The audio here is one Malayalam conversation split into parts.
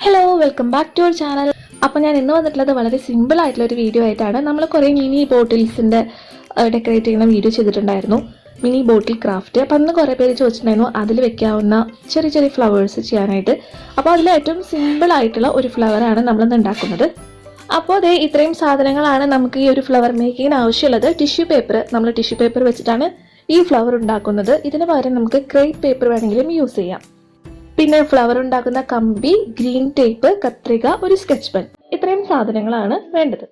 Hello, welcome back to our channel. അപ്പോൾ ഞാൻ ഇന്ന് വന്നിട്ടുള്ളത് വളരെ സിമ്പിൾ ആയിട്ടുള്ള ഒരു വീഡിയോ ആയിട്ടാണ്. നമ്മൾ കുറേ മിനി ബോട്ടിൽസിൻ്റെ ഡെക്കറേറ്റ് ചെയ്യുന്ന വീഡിയോ ചെയ്തിട്ടുണ്ടായിരുന്നു, മിനി ബോട്ടിൽ ക്രാഫ്റ്റ്. അപ്പോൾ അന്ന് കുറേ പേര് ചോദിച്ചിട്ടുണ്ടായിരുന്നു അതിൽ വെക്കാവുന്ന ചെറിയ ചെറിയ ഫ്ലവേഴ്സ് ചെയ്യാനായിട്ട്. അപ്പോൾ അതിൽ ഏറ്റവും സിമ്പിൾ ആയിട്ടുള്ള ഒരു ഫ്ലവറാണ് നമ്മളിന്ന് ഉണ്ടാക്കുന്നത്. അപ്പോൾ അതേ ഇത്രയും സാധനങ്ങളാണ് നമുക്ക് ഈ ഒരു ഫ്ലവർ മേക്കിങ്ങിന് ആവശ്യമുള്ളത്. ടിഷ്യൂ പേപ്പർ, നമ്മൾ ടിഷ്യൂ പേപ്പർ വെച്ചിട്ടാണ് ഈ ഫ്ലവർ ഉണ്ടാക്കുന്നത്. ഇതിന് പകരം നമുക്ക് ക്രേപ്പ് പേപ്പർ വേണമെങ്കിലും യൂസ് ചെയ്യാം. പിന്നെ ഫ്ലവർ ഉണ്ടാക്കുന്ന കമ്പി, ഗ്രീൻ ടേപ്പ്, കത്രിക, ഒരു സ്കെച്ച് പെൻ, ഇത്രയും സാധനങ്ങളാണ് വേണ്ടത്.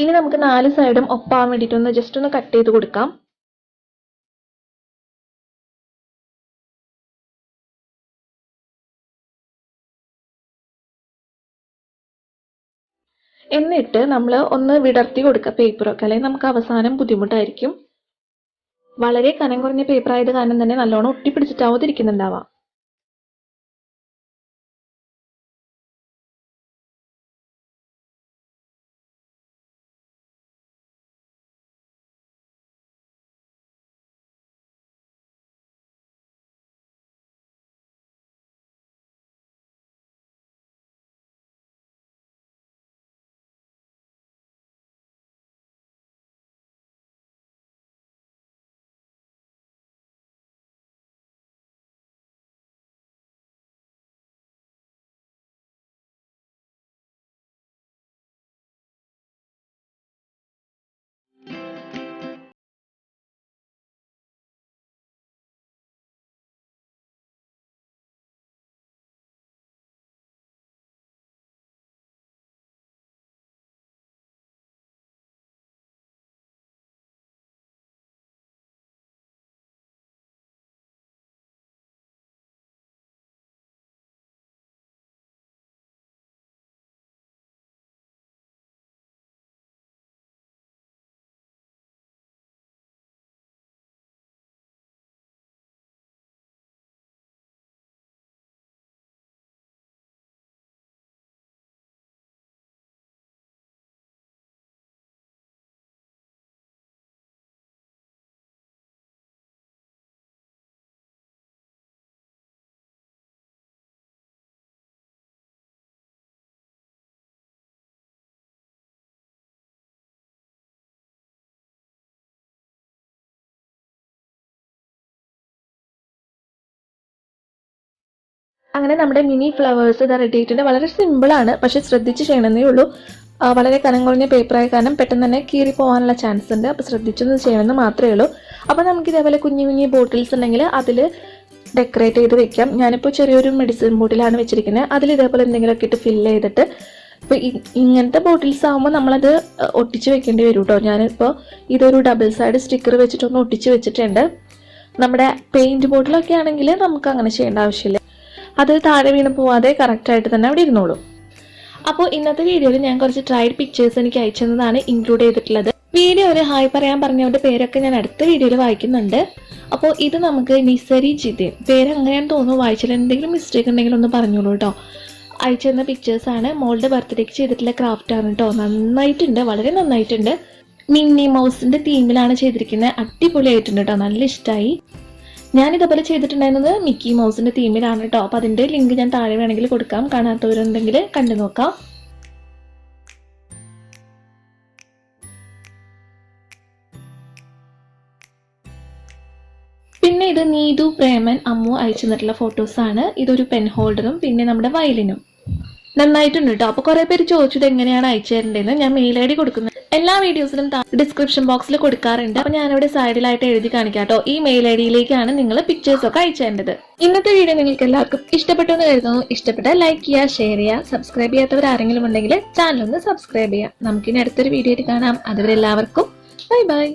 ഇനി നമുക്ക് 4 സൈഡും ഒപ്പാൻ വേണ്ടിയിട്ടൊന്ന് ജസ്റ്റ് ഒന്ന് കട്ട് ചെയ്ത് കൊടുക്കാം. എന്നിട്ട് നമ്മൾ ഒന്ന് വിടർത്തി കൊടുക്കുക പേപ്പറൊക്കെ, അല്ലെങ്കിൽ നമുക്ക് അവസാനം ബുദ്ധിമുട്ടായിരിക്കും. വളരെ കനം കുറഞ്ഞ പേപ്പർ ആയത് കാരണം തന്നെ നല്ലോണം ഒട്ടിപ്പിടിച്ചിട്ടാവാതിരിക്കുന്നുണ്ടാവാം. അങ്ങനെ നമ്മുടെ മിനി ഫ്ലവേഴ്സ് ഇത് റെഡി ആയിട്ടുണ്ട്. വളരെ സിമ്പിളാണ്, പക്ഷെ ശ്രദ്ധിച്ച് ചെയ്യണമെന്നേ ഉള്ളൂ. വളരെ കനം കുറഞ്ഞ പേപ്പറായ കാരണം പെട്ടെന്ന് തന്നെ കീറി പോകാനുള്ള ചാൻസ് ഉണ്ട്. അപ്പോൾ ശ്രദ്ധിച്ചൊന്ന് ചെയ്യണമെന്ന് മാത്രമേ ഉള്ളൂ. അപ്പോൾ നമുക്ക് ഇതേപോലെ കുഞ്ഞു കുഞ്ഞു ബോട്ടിൽസ് ഉണ്ടെങ്കിൽ അതിൽ ഡെക്കറേറ്റ് ചെയ്ത് വെക്കാം. ഞാനിപ്പോൾ ചെറിയൊരു മെഡിസിൻ ബോട്ടിലാണ് വെച്ചിരിക്കുന്നത്. അതിൽ ഇതേപോലെ എന്തെങ്കിലുമൊക്കെ ഇട്ട് ഫില്ല് ചെയ്തിട്ട്, ഇപ്പോൾ ഇങ്ങനത്തെ ബോട്ടിൽസ് ആകുമ്പോൾ നമ്മളത് ഒട്ടിച്ച് വെക്കേണ്ടി വരും കേട്ടോ. ഞാനിപ്പോൾ ഇതൊരു ഡബിൾ സൈഡ് സ്റ്റിക്കർ വെച്ചിട്ടൊന്ന് ഒട്ടിച്ച് വെച്ചിട്ടുണ്ട്. നമ്മുടെ പെയിൻറ്റ് ബോട്ടിലൊക്കെ ആണെങ്കിൽ നമുക്ക് അങ്ങനെ ചെയ്യേണ്ട ആവശ്യമില്ല, അത് താഴെ വീണ് പോവാതെ കറക്റ്റായിട്ട് തന്നെ അവിടെ ഇരുന്നോളൂ. അപ്പോൾ ഇന്നത്തെ വീഡിയോയിൽ ഞാൻ കുറച്ച് ട്രൈഡ് പിക്ചേഴ്സ് എനിക്ക് അയച്ചതാണ് ഇൻക്ലൂഡ് ചെയ്തിട്ടുള്ളത്. വീഡിയോയിൽ ഹായ് പറയാൻ പറഞ്ഞവരുടെ പേരൊക്കെ ഞാൻ അടുത്ത വീഡിയോയിൽ വായിക്കുന്നുണ്ട്. അപ്പോൾ ഇത് നമുക്ക് നിസരി ജിതേൻ, പേര് അങ്ങനെയാണെന്ന് തോന്നുന്നു, വായിച്ചാൽ എന്തെങ്കിലും മിസ്റ്റേക്ക് ഉണ്ടെങ്കിൽ ഒന്ന് പറഞ്ഞോളൂ കേട്ടോ. അയച്ചെന്ന പിക്ചേഴ്സാണ്. മോളുടെ ബർത്ത്ഡേക്ക് ചെയ്തിട്ടുള്ള ക്രാഫ്റ്റാണ് കേട്ടോ. നന്നായിട്ടുണ്ട്, വളരെ നന്നായിട്ടുണ്ട്. മിന്നി മൗസിൻ്റെ തീമിലാണ് ചെയ്തിരിക്കുന്നത്. അടിപൊളിയായിട്ടുണ്ട് കേട്ടോ, നല്ല ഇഷ്ടമായി. ഞാനിതേപോലെ ചെയ്തിട്ടുണ്ടായിരുന്നത് മിക്കി മൗസിൻ്റെ തീമിലാണ് കേട്ടോ. അപ്പോൾ അതിൻ്റെ ലിങ്ക് ഞാൻ താഴെ വേണമെങ്കിൽ കൊടുക്കാം, കാണാത്തവരുണ്ടെങ്കിൽ കണ്ടു നോക്കാം. പിന്നെ ഇത് നീതു പ്രേമൻ അമ്മു അയച്ചു തന്നിട്ടുള്ള ഫോട്ടോസാണ്. ഇതൊരു പെൻ ഹോൾഡറും പിന്നെ നമ്മുടെ വയലിനും. നന്നായിട്ടുണ്ട് കേട്ടോ. അപ്പൊ കുറെ പേര് ചോദിച്ചത് എങ്ങനെയാണ് അയച്ചു തരേണ്ടതെന്ന്. ഞാൻ മെയിൽ ഐ ഡി കൊടുക്കുന്നത് എല്ലാ വീഡിയോസിലും ഡിസ്ക്രിപ്ഷൻ ബോക്സിൽ കൊടുക്കാറുണ്ട്. അപ്പൊ ഞാനിവിടെ സൈഡിലായിട്ട് എഴുതി കാണിക്കാം കേട്ടോ. ഈ മെയിൽ ഐ ഡിയിലേക്കാണ് നിങ്ങൾ പിക്ചേഴ്സ് ഒക്കെ അയച്ചു തരേണ്ടത്. ഇന്നത്തെ വീഡിയോ നിങ്ങൾക്ക് എല്ലാവർക്കും ഇഷ്ടപ്പെട്ടു എന്ന് കരുതുന്നു. ഇഷ്ടപ്പെട്ടാൽ ലൈക്ക് ചെയ്യുക, ഷെയർ ചെയ്യുക. സബ്സ്ക്രൈബ് ചെയ്യാത്തവർ ആരെങ്കിലും ഉണ്ടെങ്കിൽ ചാനൽ ഒന്ന് സബ്സ്ക്രൈബ് ചെയ്യുക. നമുക്കിനി അടുത്തൊരു വീഡിയോ കാണാം. അതുവരെ എല്ലാവർക്കും ബൈ ബൈ.